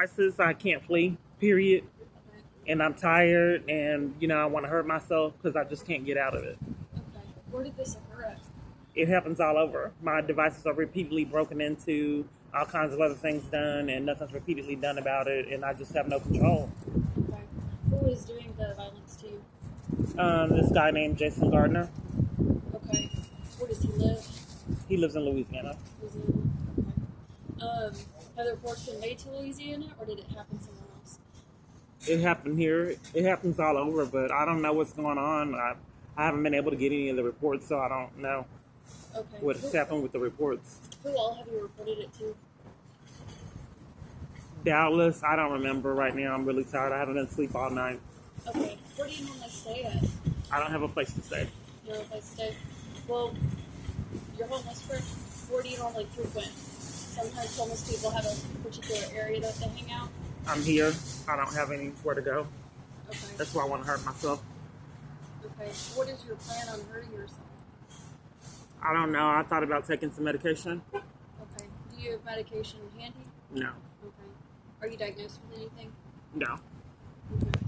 crisis. I can't flee, period. Okay. And I'm tired and, I want to hurt myself because I just can't get out of it. Okay. Where did this occur at? It happens all over. My devices are repeatedly broken into, all kinds of other things done, and nothing's repeatedly done about it, and I just have no control. Okay. Who is doing the violence to you? This guy named Jason Gardner. Okay. Where does he live? He lives in Louisiana. Louisiana. Okay. Have the reports been made to Louisiana, or did it happen somewhere else? It happened here. It happens all over, but I don't know what's going on. I haven't been able to get any of the reports, so I don't know what's happened with the reports. Who all have you reported it to? Doubtless, I don't remember right now. I'm really tired. I haven't been asleep all night. Okay. Where do you normally stay at? I don't have a place to stay. You don't have a place to stay? Well, you're homeless, correct? Where do you normally frequent? Sometimes homeless people have a particular area that they hang out. I'm here. I don't have anywhere to go. Okay. That's why I want to hurt myself. Okay. What is your plan on hurting yourself? I don't know. I thought about taking some medication. Okay. Do you have medication handy? No. Okay. Are you diagnosed with anything? No. Okay.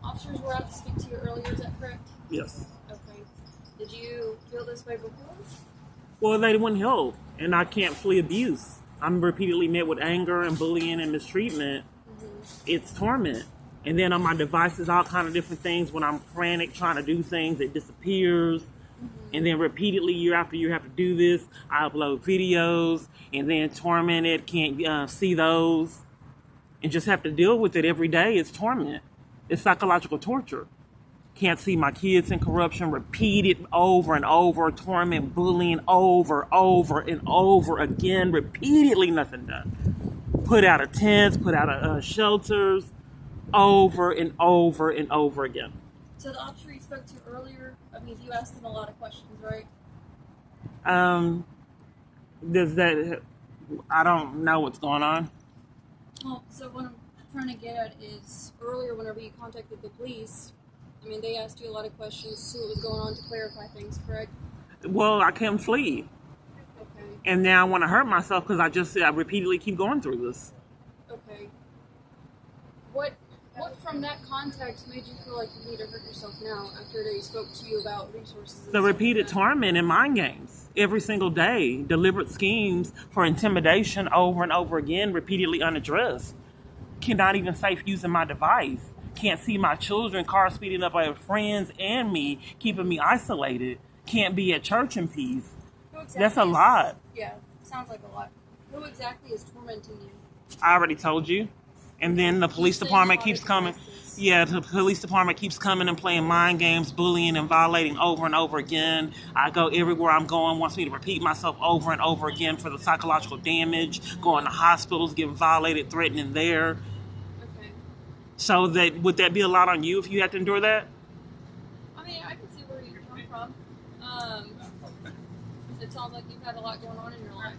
Officers were out to speak to you earlier, is that correct? Yes. Okay. Did you feel this way before? Well, they wouldn't help, and I can't flee abuse. I'm repeatedly met with anger and bullying and mistreatment. It's torment. And then on my devices, all kind of different things. When I'm frantic trying to do things, it disappears. And then repeatedly, year after year, have to do this. I upload videos and then tormented, can't see those. And just have to deal with it every day. It's torment. It's psychological torture. Can't see my kids in corruption, repeated over and over, torment, bullying over and over again, repeatedly, nothing done. Put out of tents, put out of shelters, over and over and over again. So the officer you spoke to earlier, you asked them a lot of questions, right? I don't know what's going on. Well, so what I'm trying to get at is, earlier whenever you contacted the police, they asked you a lot of questions to see what was going on to clarify things, correct? Well, I can't flee. Okay. And now I want to hurt myself because I repeatedly keep going through this. Okay. What from that context made you feel like you need to hurt yourself now after they spoke to you about resources? The repeated torment and mind games every single day, deliberate schemes for intimidation over and over again, repeatedly unaddressed. Cannot even safe using my device. Can't see my children, car speeding up by friends and me, keeping me isolated. Can't be at church in peace. That's a lot. Yeah, sounds like a lot. Who exactly is tormenting you? I already told you. And then the police department keeps coming. Yeah, the police department keeps coming and playing mind games, bullying and violating over and over again. I go everywhere I'm going, wants me to repeat myself over and over again for the psychological damage, going to hospitals, getting violated, threatening there. Okay. So would that be a lot on you if you had to endure that? I can see where you're coming from. It sounds like you've had a lot going on in your life.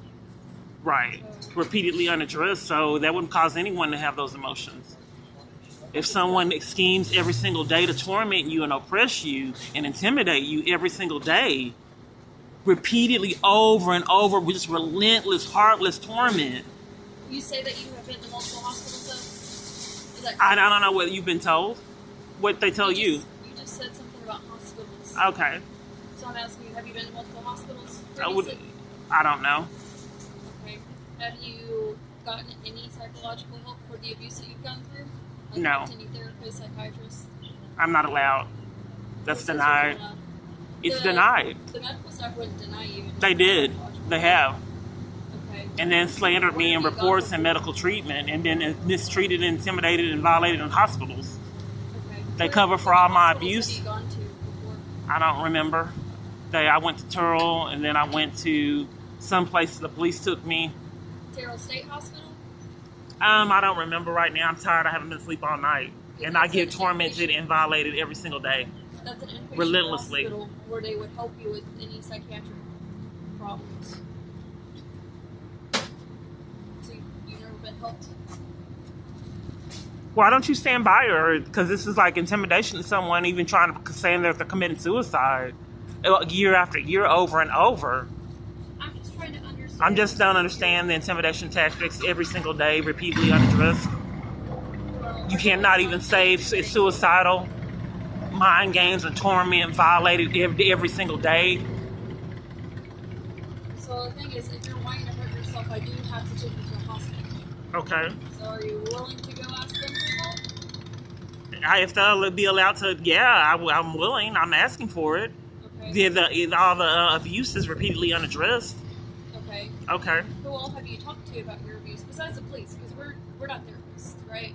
Right. Repeatedly unaddressed, so that wouldn't cause anyone to have those emotions. If someone schemes every single day to torment you and oppress you and intimidate you every single day, repeatedly over and over with just relentless, heartless torment. You say that you have been to multiple hospitals, though? Is that correct? I don't know what you've been told. What they tell you. You just said something about hospitals. Okay. So I'm asking you, have you been to multiple hospitals? I don't know. Okay. Have you gotten any psychological help for the abuse that you've gone through? No. Any therapist, psychiatrist? I'm not allowed. That's denied. It's denied. The medical staff wouldn't deny you. They did. They have. Okay. And then slandered me in reports and medical treatment, and then mistreated, intimidated, and violated in hospitals. Okay. They cover for all my abuse. abuse. Have you gone to before? I don't remember. I went to Turl, and then I went to some place the police took me. Terrell State Hospital? I don't remember right now. I'm tired. I haven't been asleep all night. And I get tormented and violated every single day. That's an inpatient relentlessly. Hospital where they would help you with any psychiatric problems. So you've never been helped? Why don't you stand by her? Because this is like intimidation to someone, even trying to say that they're committing suicide year after year, over and over. I'm just trying to understand I'm just don't understand the intimidation tactics every single day, repeatedly unaddressed. You cannot even say it's suicidal. Mind games and torment violated every single day. So the thing is, if you're wanting to hurt yourself, I do have to take you to a hospital. Okay. So are you willing to go ask them for help? If they'll be allowed to, yeah, I'm willing. I'm asking for it. Okay. All the abuse is repeatedly unaddressed. Okay. Okay. Who all have you talked to about your abuse besides the police? Because we're not therapists, right?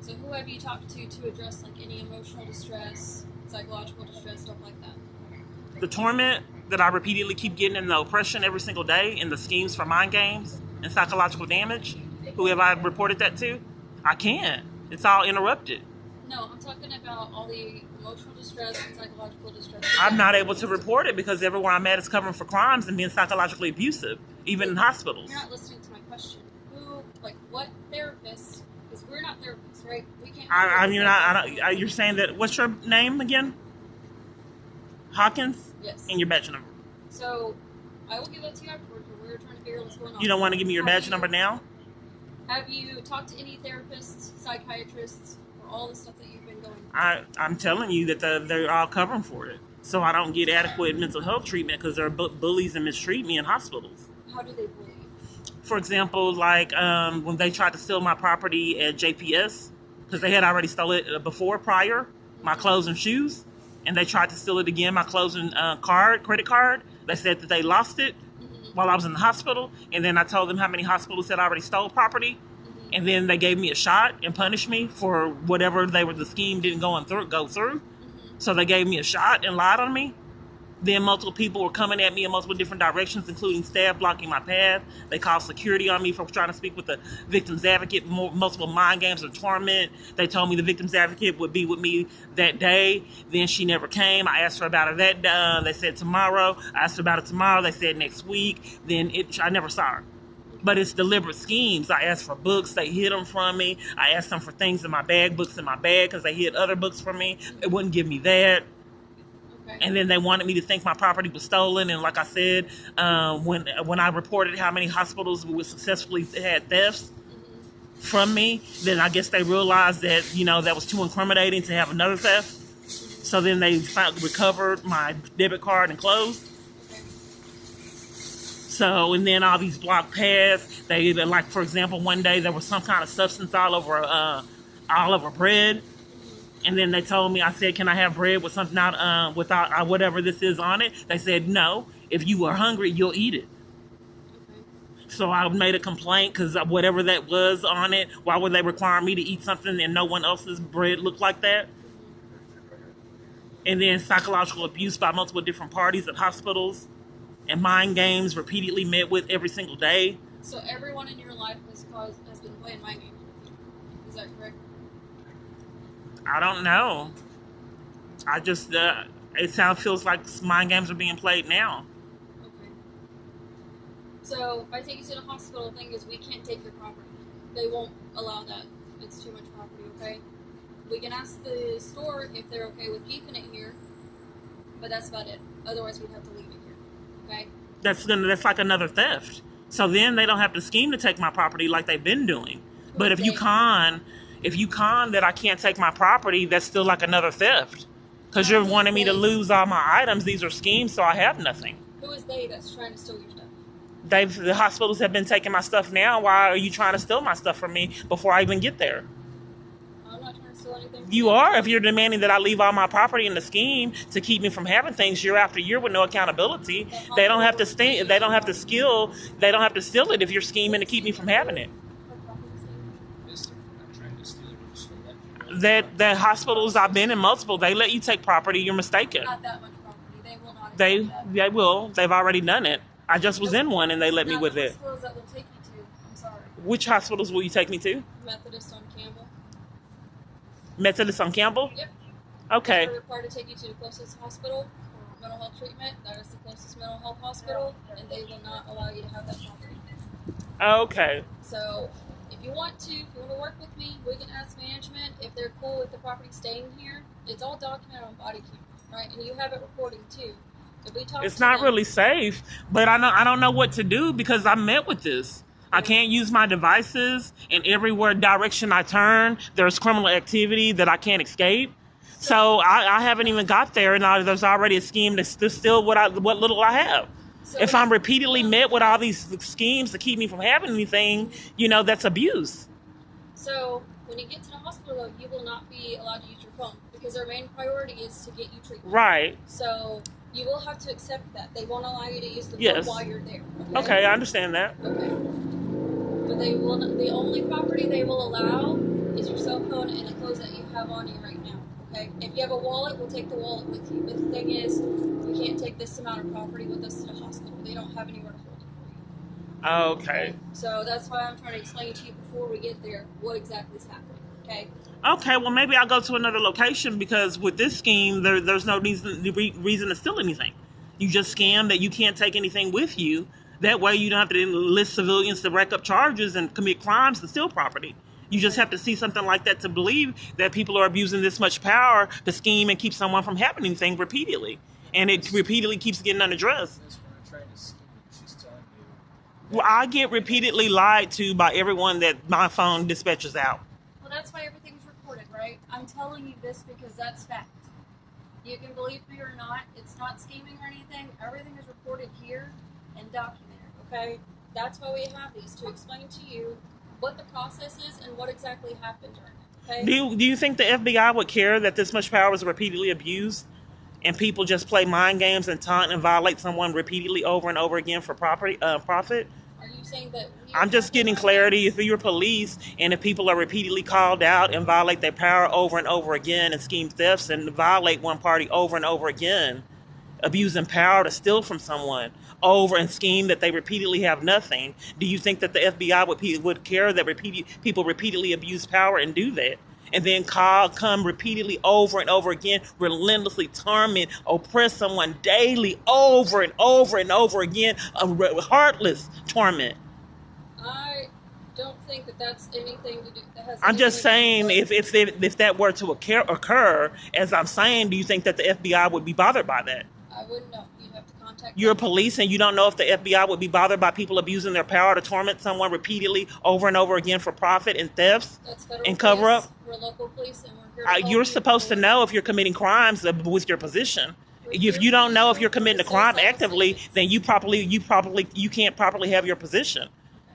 So who have you talked to address like any emotional distress, psychological distress, stuff like that? The torment that I repeatedly keep getting, and the oppression every single day, and the schemes for mind games and psychological damage, who have I reported that to? I can't. It's all interrupted. No, I'm talking about all the emotional distress and psychological distress. I'm not able to report it because everywhere I'm at is covering for crimes and being psychologically abusive, even in hospitals. You're not listening to my question. Who, like, what therapists? Because we're not therapists, right? We can't. You're saying that. What's your name again? Hawkins? Yes. And your badge number. So, I will give that to you afterwards, but we're trying to figure out what's going on. You don't want to give me your badge number now? Have you talked to any therapists, psychiatrists, for all the stuff that you've been going through? I'm telling you that they're all covering for it. So I don't get adequate mental health treatment because they're bullies and mistreat me in hospitals. How do they bully you? For example, like when they tried to steal my property at JPS, because they had already stolen it prior, my clothes and shoes, and they tried to steal it again, my clothes and credit card. They said that they lost it while I was in the hospital, and then I told them how many hospitals had already stole property, and then they gave me a shot and punished me for whatever the scheme didn't go through. So they gave me a shot and lied on me. Then multiple people were coming at me in multiple different directions, including staff blocking my path. They called security on me for trying to speak with the victim's advocate, multiple mind games of torment. They told me the victim's advocate would be with me that day. Then she never came. I asked her about it they said tomorrow. I asked her about it tomorrow. They said next week. Then I never saw her. But it's deliberate schemes. I asked for books. They hid them from me. I asked them for things in my bag, books in my bag, because they hid other books from me. They wouldn't give me that. And then they wanted me to think my property was stolen. And like I said, when I reported how many hospitals we successfully had thefts from me, then I guess they realized that, that was too incriminating to have another theft. So then they recovered my debit card and clothes. So, and then all these block paths, like, for example, one day there was some kind of substance all over bread. And then they told me, I said, can I have bread with something without whatever this is on it? They said, no. If you are hungry, you'll eat it. Okay. So I made a complaint because whatever that was on it, why would they require me to eat something and no one else's bread looked like that? And then psychological abuse by multiple different parties at hospitals and mind games repeatedly met with every single day. So everyone in your life has been playing mind games with you. Is that correct? I don't know. I just, it feels like mind games are being played now. Okay. So if I take you to the hospital, the thing is we can't take your property. They won't allow that. It's too much property, okay? We can ask the store if they're okay with keeping it here, but that's about it. Otherwise, we'd have to leave it here, okay? That's like another theft. So then they don't have to scheme to take my property like they've been doing. But if you con that I can't take my property, that's still like another theft. Because you're wanting me to lose all my items. These are schemes, so I have nothing. Who is they that's trying to steal your stuff? The hospitals have been taking my stuff now. Why are you trying to steal my stuff from me before I even get there? I'm not trying to steal anything from you. Are. If you're demanding that I leave all my property in the scheme to keep me from having things year after year with no accountability, they don't have to steal it if you're scheming to keep me from having it. That hospitals I've been in multiple, they let you take property. You're mistaken. Not that much property. They will not. They will. They've already done it. I just was in one and they let me with it. Hospitals that will take you to. I'm sorry. Which hospitals will you take me to? Methodist on Campbell. Methodist on Campbell? Yep. Okay. They're required to take you to the closest hospital for mental health treatment. That is the closest mental health hospital, and they will not allow you to have that property. Okay. So, if you want to work with me, we can ask management if they're cool with the property staying here. It's all documented on body cam, right? And you have it recording too. If we talk It's to not them, really safe, but I don't know what to do because I'm met with this. I can't use my devices, and everywhere direction I turn, there's criminal activity that I can't escape. So I haven't even got there, and there's already a scheme to steal what little I have. So If I'm repeatedly met with all these schemes to keep me from having anything, that's abuse. So when you get to the hospital, though, you will not be allowed to use your phone because their main priority is to get you treatment. Right. So you will have to accept that. They won't allow you to use the phone Yes. while you're there. Okay, I understand that. Okay. But they will not, the only property they will allow is your cell phone and the clothes that you have on you right now. Okay? If you have a wallet, we'll take the wallet with you. But the thing is, we can't take this amount of property with us to the hospital. They don't have anywhere to hold it for you. Okay. So that's why I'm trying to explain to you before we get there what exactly is happening. Okay? Okay, well, maybe I'll go to another location because with this scheme, there's no reason to steal anything. You just scam that you can't take anything with you. That way you don't have to enlist civilians to rack up charges and commit crimes to steal property. You just have to see something like that to believe that people are abusing this much power to scheme and keep someone from having anything repeatedly. And it repeatedly keeps getting unaddressed. Well, I get repeatedly lied to by everyone that my phone dispatches out. Well, that's why everything's recorded, right? I'm telling you this because that's fact. You can believe me or not. It's not scheming or anything. Everything is recorded here and documented, okay? That's why we have these, to explain to you what the process is and what exactly happened during it, okay? Do you think the FBI would care that this much power is repeatedly abused and people just play mind games and taunt and violate someone repeatedly over and over again for profit? Are you saying that... I'm just getting clarity. If you're police and if people are repeatedly called out and violate their power over and over again and scheme thefts and violate one party over and over again, abusing power to steal from someone over and scheme that they repeatedly have nothing, do you think that the FBI would care that people repeatedly abuse power and do that? And then come repeatedly over and over again, relentlessly torment, oppress someone daily over and over and over again, heartless torment. I don't think that that's anything to do... I'm just saying, if that were to occur, as I'm saying, do you think that the FBI would be bothered by that? I wouldn't know. You'd have to contact... You're police and you don't know if the FBI would be bothered by people abusing their power to torment someone repeatedly over and over again for profit and thefts and cover up? We're local police and we're here to help You're you. supposed to know if you're committing crimes with your position. If you don't know if you're committing a crime actively, then you can't properly have your position.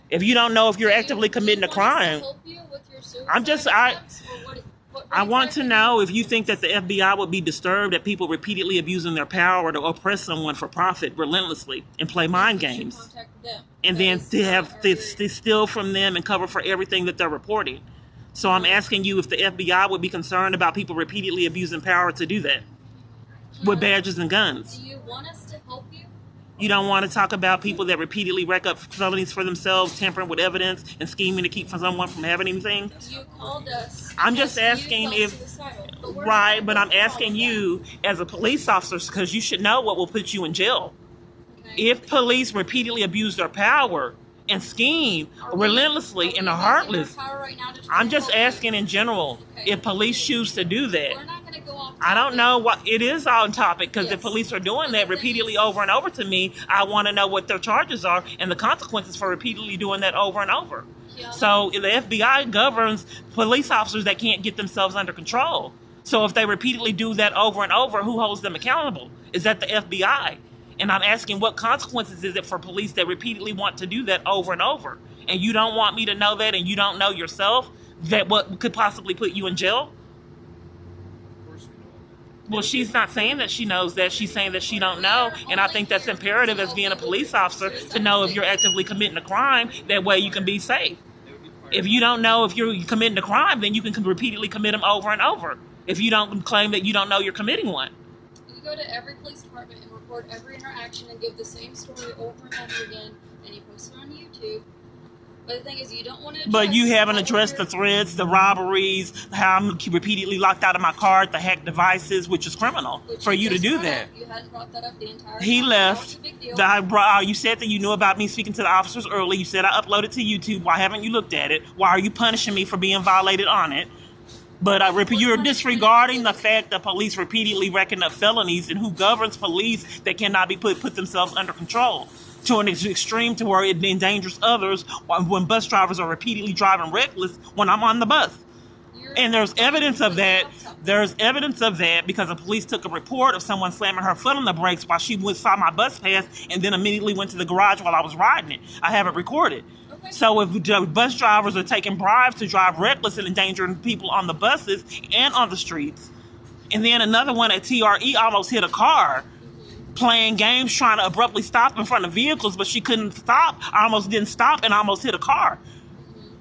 If you don't know if you're actively committing a crime, I want to know if you think that the FBI would be disturbed at people repeatedly abusing their power to oppress someone for profit relentlessly and play mind games. And then to steal from them and cover for everything that they're reporting. So I'm asking you if the FBI would be concerned about people repeatedly abusing power to do that with badges and guns. Do you want us to help you? You don't want to talk about people that repeatedly rack up felonies for themselves, tampering with evidence, and scheming to keep someone from having anything? You called us. I'm just asking but I'm asking you as a police officer, because you should know what will put you in jail. Okay. If police repeatedly abuse their power and scheme relentlessly and are heartless, I'm just asking in general, if police choose to do that. We're not going to go off topic. I don't know what it is on topic, because Yes. if police are doing that repeatedly over and over to me, I want to know what their charges are and the consequences for repeatedly doing that over and over. Yeah. So the FBI governs police officers that can't get themselves under control. So if they repeatedly do that over and over, who holds them accountable? Is that the FBI? And I'm asking, what consequences is it for police that repeatedly want to do that over and over? And you don't want me to know that, and you don't know yourself that what could possibly put you in jail? Well, she's not saying that she knows that. She's saying that she don't know. And I think that's imperative as being a police officer to know if you're actively committing a crime. That way you can be safe. If you don't know if you're committing a crime, then you can repeatedly commit them over and over. If you don't claim that you don't know you're committing one. You go to every police department and report every interaction and give the same story over and over again, and you post it on YouTube. But the thing is, you don't want to. But you haven't addressed the threats, the robberies, how I'm repeatedly locked out of my car, the hacked devices, which is criminal for you to do that. You hadn't brought that up the entire time. He left. You said that you knew about me speaking to the officers early. You said I uploaded to YouTube. Why haven't you looked at it? Why are you punishing me for being violated on it? But you're disregarding the fact that police repeatedly reckon up felonies, and who governs police that cannot be put themselves under control to an extreme to where it endangers others when bus drivers are repeatedly driving reckless when I'm on the bus. And there's evidence of that. There's evidence of that because the police took a report of someone slamming her foot on the brakes while she saw my bus pass and then immediately went to the garage while I was riding it. I have it recorded. Okay. So if bus drivers are taking bribes to drive reckless and endangering people on the buses and on the streets, and then another one at TRE almost hit a car playing games trying to abruptly stop in front of vehicles, but she couldn't stop. I almost didn't stop and almost hit a car.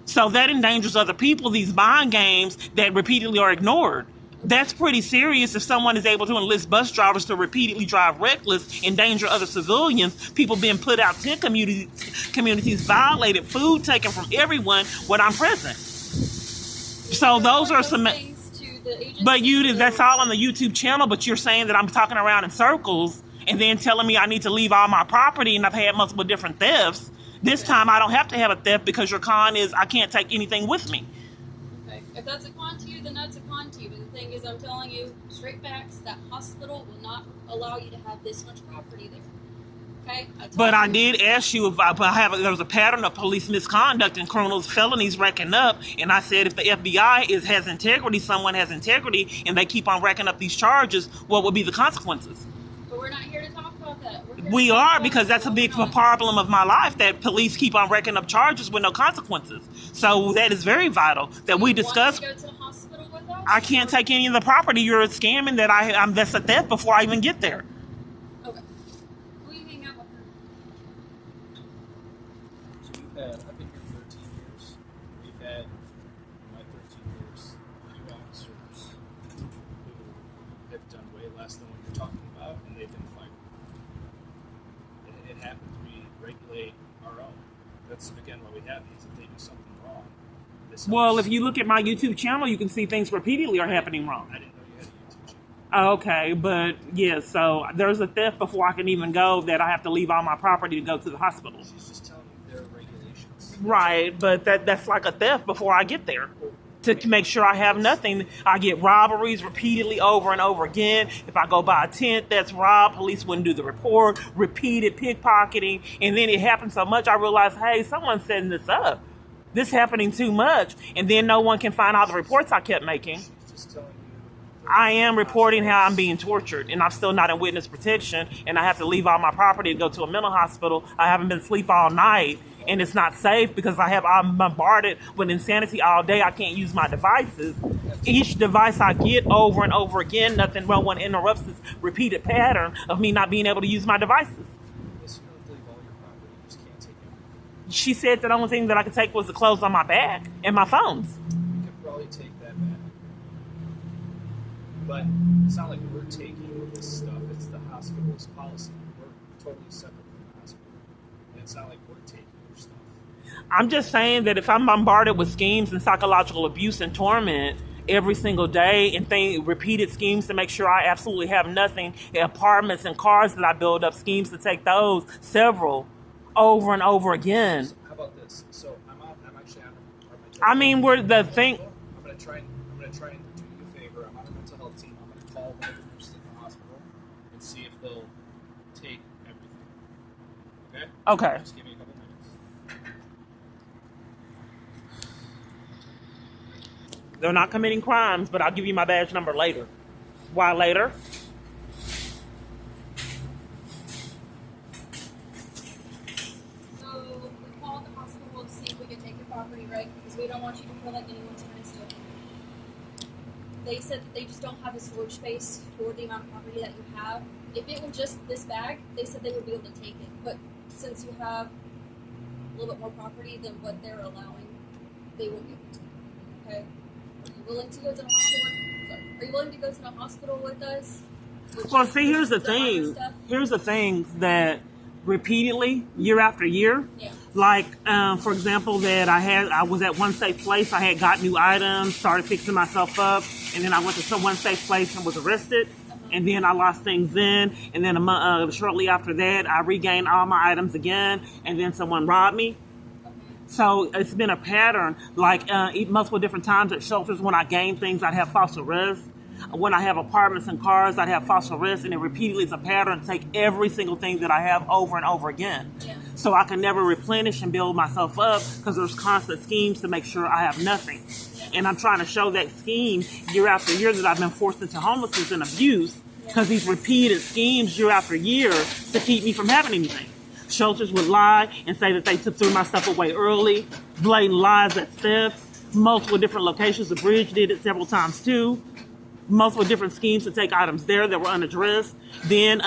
So that endangers other people, these mind games that repeatedly are ignored. That's pretty serious if someone is able to enlist bus drivers to repeatedly drive reckless, endanger other civilians, people being put out, tent communities violated, food taken from everyone when I'm present. So those are some... But that's all on the YouTube channel, but you're saying that I'm talking around in circles and then telling me I need to leave all my property and I've had multiple different thefts. This time I don't have to have a theft because your con is I can't take anything with me. Okay. If that's a con to you, then that's a con to you. But the thing is, I'm telling you, straight facts, that hospital will not allow you to have this much property there. Okay? But I did ask you if there was a pattern of police misconduct and criminals, felonies racking up. And I said if the FBI has integrity, someone has integrity, and they keep on racking up these charges, what would be the consequences? But we're not here to talk about that. We are, because that's a big problem of my life, that police keep on racking up charges with no consequences. So that is very vital that we discuss. Want to go to the hospital with us? I can't take any of the property. You're scamming that that's a theft before I even get there. Okay. Who you hang out with her? So I've been here 13 years. We've had, in my 13 years, a few officers who have done way less than what you're talking about, and they've been fired. It happens. We regulate our own. That's, again, what we have is if they do something wrong. Well, if you look at my YouTube channel, you can see things repeatedly are happening wrong. I didn't know you had a YouTube channel. Okay, but yeah, so there's a theft before I can even go that I have to leave all my property to go to the hospital. She's just telling you there are regulations. Right, but that's like a theft before I get there. To make sure I have nothing. I get robberies repeatedly over and over again. If I go buy a tent that's robbed, police wouldn't do the report, repeated pickpocketing, and then it happens so much I realize, hey, someone's setting this up. This happening too much, and then no one can find all the reports I kept making. She's just telling you. I am reporting how I'm being tortured, and I'm still not in witness protection, and I have to leave all my property to go to a mental hospital. I haven't been asleep all night, and it's not safe because I'm bombarded with insanity all day. I can't use my devices. Each device I get over and over again, no one interrupts this repeated pattern of me not being able to use my devices. Yes, you don't have to leave all your property. You just can't take everything. She said that the only thing that I could take was the clothes on my back and my phones. You could probably take that back. But it's not like we're taking this stuff. It's the hospital's policy. We're totally separate from the hospital. And it's not like we're taking your stuff. I'm just saying that if I'm bombarded with schemes and psychological abuse and torment every single day and repeated schemes to make sure I absolutely have nothing, apartments and cars that I build up, schemes to take those, several, over and over again. So how about this? So I'm actually on I mean, we're the thing. I'm gonna try and do you a favor. I'm on a mental health team. I'm gonna call one of the nurses at the hospital and see if they'll take everything. Okay? Okay. Just give me a couple minutes. They're not committing crimes, but I'll give you my badge number later. Why later? So we called the hospital to see if we could take your property, right? Because we don't want you to feel like anyone's trying to steal from you. They said that they just don't have a storage space for the amount of property that you have. If it were just this bag, they said they would be able to take it. But since you have a little bit more property than what they're allowing, they won't be able to. Okay? Are you willing to go to the hospital? Are you willing to go to the hospital with us? Well, see, here's the thing. Here's the thing that repeatedly, year after year, Yeah. like, for example, that I was at One Safe Place. I had got new items, started fixing myself up, and then I went to some One Safe Place and was arrested. And then I lost things then, and then shortly after that, I regained all my items again, and then someone robbed me. So it's been a pattern, like multiple different times at shelters when I gain things, I'd have false arrests. When I have apartments and cars, I'd have false arrests, and it repeatedly is a pattern to take every single thing that I have over and over again. Yeah. So I can never replenish and build myself up because there's constant schemes to make sure I have nothing. And I'm trying to show that scheme year after year that I've been forced into homelessness and abuse because these repeated schemes year after year to keep me from having anything. Shelters would lie and say that they threw my stuff away early, blatant lies at theft, multiple different locations. The bridge did it several times too. Multiple different schemes to take items there that were unaddressed. Then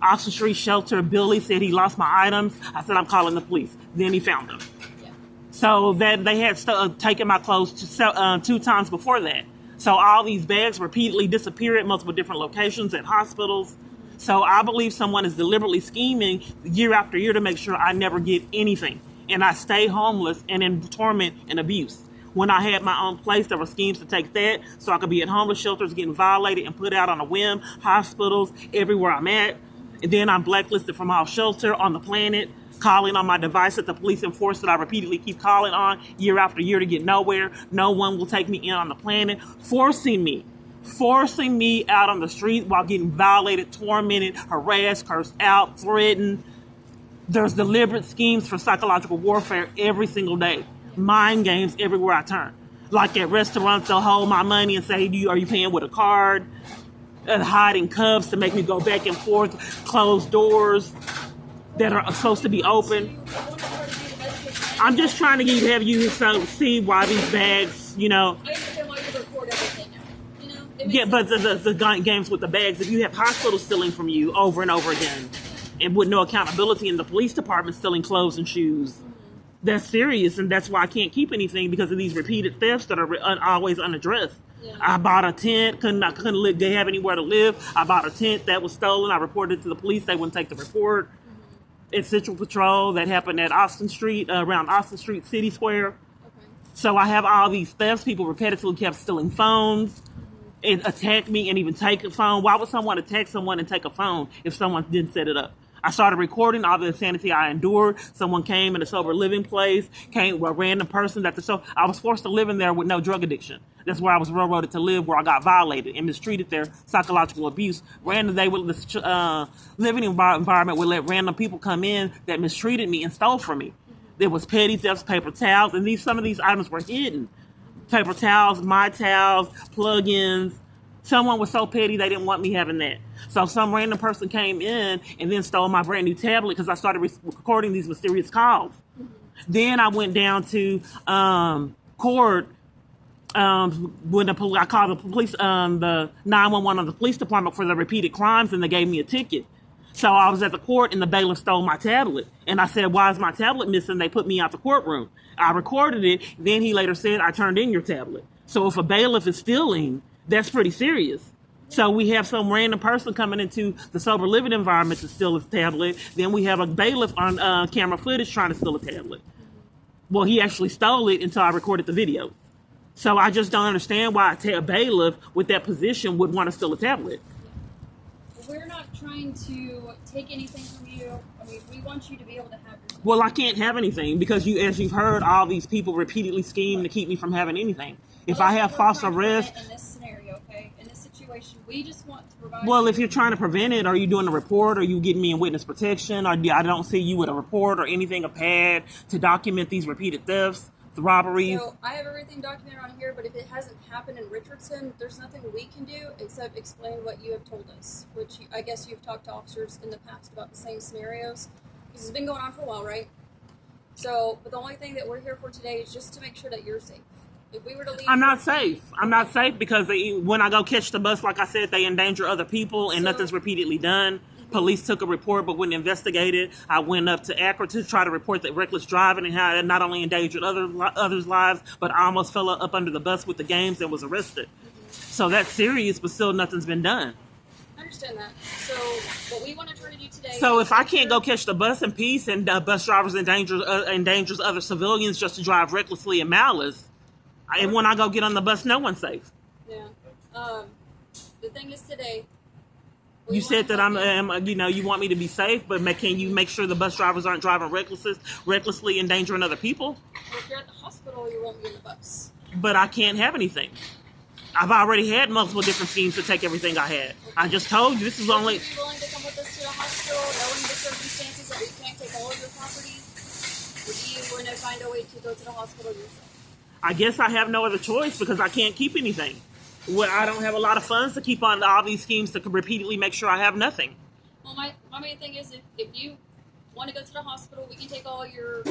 Oxford Street Shelter, Billy said he lost my items. I said, I'm calling the police. Then he found them. Yeah. So that they had taken my clothes 2 times before that. So all these bags repeatedly disappear at multiple different locations, at hospitals. So I believe someone is deliberately scheming year after year to make sure I never get anything. And I stay homeless and in torment and abuse. When I had my own place, there were schemes to take that so I could be at homeless shelters getting violated and put out on a whim, hospitals, everywhere I'm at. And then I'm blacklisted from all shelter on the planet, calling on my device that the police enforce that I repeatedly keep calling on year after year to get nowhere. No one will take me in on the planet, forcing me out on the street while getting violated, tormented, harassed, cursed out, threatened. There's deliberate schemes for psychological warfare every single day. Mind games everywhere I turn. Like at restaurants, they'll hold my money and say, are you paying with a card? Hiding cups to make me go back and forth. Closed doors that are supposed to be open. I'm just trying to have you see why these bags, I understand why you record everything now. Yeah, but the games with the bags, if you have hospitals stealing from you over and over again, and with no accountability in the police department stealing clothes and shoes, that's serious, and that's why I can't keep anything because of these repeated thefts that are always unaddressed. Yeah. I bought a tent, couldn't have anywhere to live. I bought a tent that was stolen. I reported it to the police. They wouldn't take the report. It's Central Patrol that happened at Austin Street, around Austin Street City Square. Okay. So I have all these thefts. People repetitively kept stealing phones and attack me and even take a phone. Why would someone attack someone and take a phone if someone didn't set it up? I started recording all the insanity I endured. Someone came in a sober living place, a random person I was forced to live in there with no drug addiction. That's where I was railroaded to live, where I got violated and mistreated there, psychological abuse. The living environment would let random people come in that mistreated me and stole from me. There was petty thefts, paper towels, and some of these items were hidden. Paper towels, my towels, plug-ins. Someone was so petty they didn't want me having that. So some random person came in and then stole my brand new tablet because I started recording these mysterious calls. Then I went down to court when I called the police, the 911 of the police department for the repeated crimes, and they gave me a ticket. So I was at the court and the bailiff stole my tablet. And I said, why is my tablet missing? They put me out the courtroom. I recorded it. Then he later said, I turned in your tablet. So if a bailiff is stealing, that's pretty serious. So we have some random person coming into the sober living environment to steal a tablet. Then we have a bailiff on camera footage trying to steal a tablet. Well, he actually stole it until I recorded the video. So I just don't understand why a bailiff with that position would want to steal a tablet. We're not trying to take anything from you. I mean, we want you to be able to have your... Well, I can't have anything because as you've heard, all these people repeatedly scheme to keep me from having anything. If I have false arrest... In this scenario, okay? In this situation, we just want to provide... Well, if you're trying to prevent it, are you doing a report? Are you getting me in witness protection? Or I don't see you with a report or anything, a pad to document these repeated thefts, the robberies? So I have everything documented on here, but if it hasn't happened in Richardson, there's nothing we can do except explain what you have told us, which I guess you've talked to officers in the past about the same scenarios, because it's been going on for a while, right? So, but the only thing that we're here for today is just to make sure that you're safe. If we were to leave... I'm not safe. I'm not safe because when I go catch the bus, like I said, they endanger other people and nothing's repeatedly done. Police took a report but wouldn't investigate it. I went up to Akron to try to report the reckless driving and how it not only endangered others' lives, but I almost fell up under the bus with the games and was arrested. So that's serious, but still nothing's been done. I understand that. So what we want to try to do today... So if I can't go catch the bus in peace and bus drivers endangers other civilians just to drive recklessly and malice, and when I go get on the bus, no one's safe. Yeah. The thing is today, You said that you want me to be safe, but can you make sure the bus drivers aren't driving recklessly endangering other people? Well, if you're at the hospital, you won't be in the bus. But I can't have anything. I've already had multiple different schemes to take everything I had. I just told you this is only. Would you be willing to come with us to the hospital, knowing the circumstances that we can't take all of your property? Or do you want to find a way to go to the hospital yourself? I guess I have no other choice because I can't keep anything. Well, I don't have a lot of funds to keep on all these schemes to repeatedly make sure I have nothing. Well, my main thing is if you want to go to the hospital, we can take all your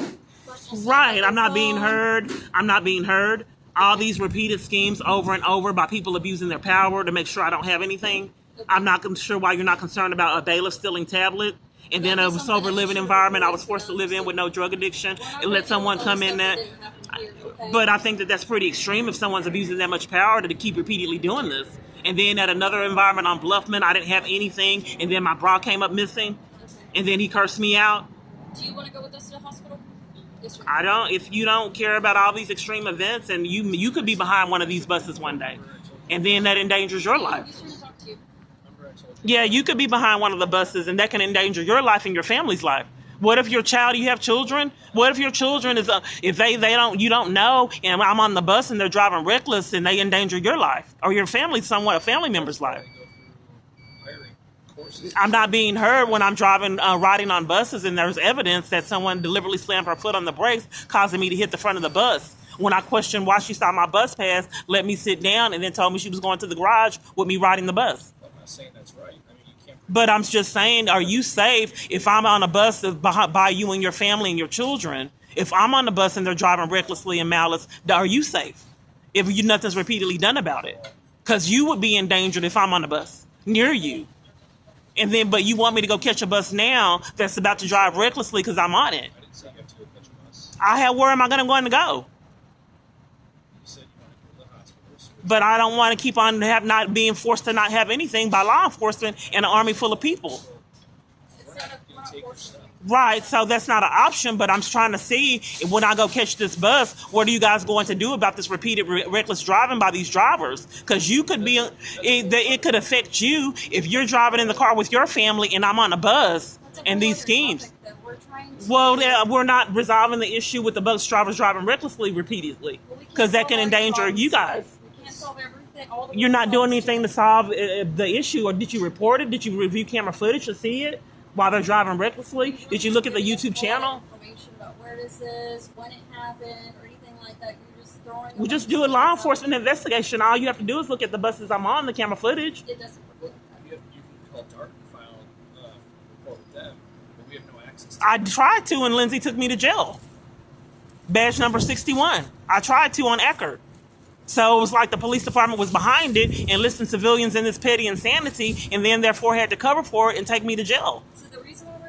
personal stuff. Right, I'm not being heard. I'm not being heard. All these repeated schemes over and over by people abusing their power to make sure I don't have anything. Okay. I'm not sure why you're not concerned about a bailiff stealing tablet. And then a sober living environment I was forced to live in with no drug addiction and let someone come in there. But I think that that's pretty extreme if someone's abusing that much power to keep repeatedly doing this. And then at another environment on Bluffman, I didn't have anything. And then my bra came up missing. And then he cursed me out. Do you want to go with us to the hospital? Yes, I don't. If you don't care about all these extreme events, and you could be behind one of these buses one day. And then that endangers your life. Yeah, you could be behind one of the buses, and that can endanger your life and your family's life. What if your child, you have children? What if your children is, if you don't know, and I'm on the bus and they're driving reckless and they endanger your life or your family, somewhat a family member's life? I'm not being heard when I'm riding on buses and there's evidence that someone deliberately slammed her foot on the brakes, causing me to hit the front of the bus. When I questioned why she saw my bus pass, let me sit down, and then told me she was going to the garage with me riding the bus. I'm not saying that's right. I mean, you can't. But I'm just saying, are you safe if I'm on a bus by you and your family and your children? If I'm on the bus and they're driving recklessly and malice, are you safe? If nothing's repeatedly done about it? Because you would be endangered if I'm on the bus near you. But you want me to go catch a bus now that's about to drive recklessly because I'm on it. I didn't say you have to go catch a bus. Where am I going to go? You said you want to go to the hospital. But I don't want to keep on not being forced to not have anything by law enforcement and an army full of people. We're not going to take your stuff. Right, so that's not an option, but I'm trying to see when I go catch this bus, what are you guys going to do about this repeated reckless driving by these drivers? Because you could be, it could affect you if you're driving in the car with your family and I'm on a bus and these schemes. Well, we're not resolving the issue with the bus drivers driving recklessly repeatedly because that can endanger you guys. We can't solve everything. You're not doing anything to solve the issue, or did you report it? Did you review camera footage to see it? While they're driving recklessly? Did you look at the YouTube channel? Information about where this is, when it happened, or anything like that. You're just throwing. We just do a law enforcement investigation. All you have to do is look at the buses I'm on, the camera footage. It doesn't work. You can call DART and file a report with them, but we have no access to I tried to, and Lindsay took me to jail. Badge number 61. I tried to on Eckerd. So it was like the police department was behind it, enlisting civilians in this petty insanity, and then therefore had to cover for it and take me to jail.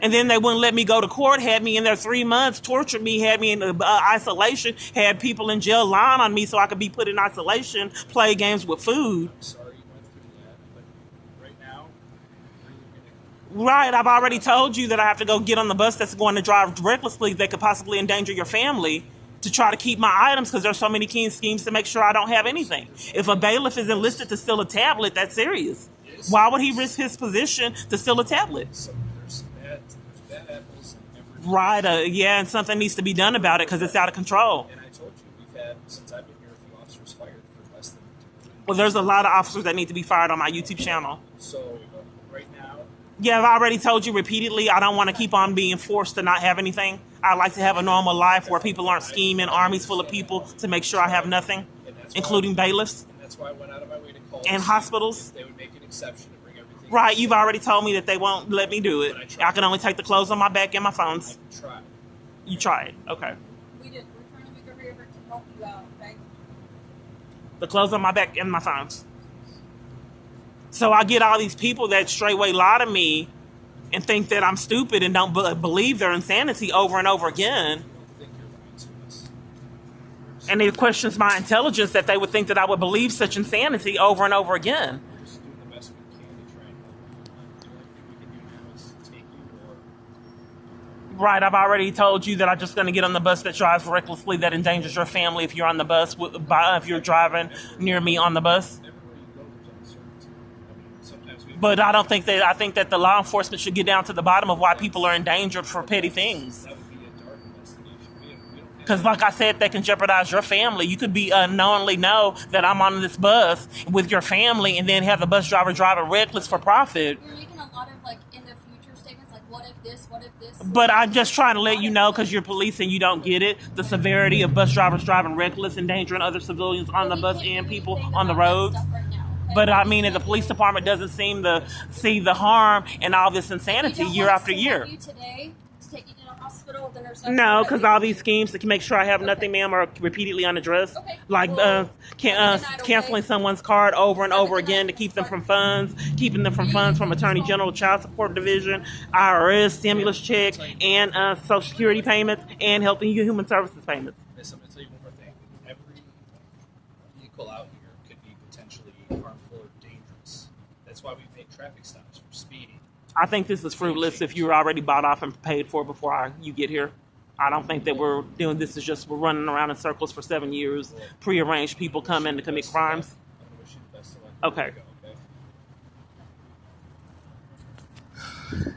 And then they wouldn't let me go to court, had me in there 3 months, tortured me, had me in isolation, had people in jail lying on me so I could be put in isolation, play games with food. I'm sorry you went through that, but right now, Right, I've already told you that I have to go get on the bus that's going to drive recklessly that could possibly endanger your family to try to keep my items because there's so many keen schemes to make sure I don't have anything. If a bailiff is enlisted to steal a tablet, that's serious. Why would he risk his position to steal a tablet? so there's bad apples in every. Right, yeah, and something needs to be done about it because it's out of control. And I told you, we've had, since I've been here, a few officers fired for less than. Well, there's a lot of officers that need to be fired on my YouTube channel. So right now. Yeah, I've already told you repeatedly I don't want to keep on being forced to not have anything. I like to have a normal life where people aren't scheming, armies full of people to make sure I have nothing, including bailiffs. And that's why I went out of my way to call. And hospitals. They would make an exception and bring everything. Right, you've already told me that they won't let me do it. I can only take the clothes on my back and my phones. I can try. You tried, okay. We're trying to make every effort to help you out, okay? The clothes on my back and my phones. So I get all these people that straightway lie to me and think that I'm stupid and don't believe their insanity over and over again. I don't think you're lying to us. And it questions my intelligence that they would think that I would believe such insanity over and over again. We're just doing the best we can to try and help you. The only thing we can do now is take you or. Right, I've already told you that I'm just going to get on the bus that drives recklessly that endangers your family if you're on the bus, if you're driving near me on the bus. Everywhere you go, there's uncertainty. I mean, sometimes we But I don't think that. I think that the law enforcement should get down to the bottom of why people are endangered for petty things. That would be a dark investigation. We don't Because, like I said, that can jeopardize your family. You could be unknowingly know that I'm on this bus with your family, and then have the bus driver driving reckless for profit. You're making a lot of like in the future statements, like what if this, what if this. But I'm just trying to let you know, because you're police and you don't get it, the severity of bus drivers driving reckless, endangering other civilians on the bus and people on the roads. But I mean, if the police department doesn't seem to see the harm and all this insanity year after year. You today to take you to the hospital with the nurse. No, because all these schemes to make sure I have nothing, ma'am, are repeatedly unaddressed. Okay. Like Well, canceling someone's card over and over again to keep them from funds, keeping them from funds from Attorney General Child Support Division, IRS, stimulus check, and Social Security payments, and Health and Human Services payments. Miss, I'm going to tell you one more thing. Every vehicle out here could be potentially harmful or dangerous. That's why we make traffic stops for speeding. I think this is fruitless if you're already bought off and paid for before you get here. I don't think that we're doing this. Is just we're running around in circles for 7 years. Prearranged people come in to commit crimes. I'm going to wish you the best of luck. Okay. Okay.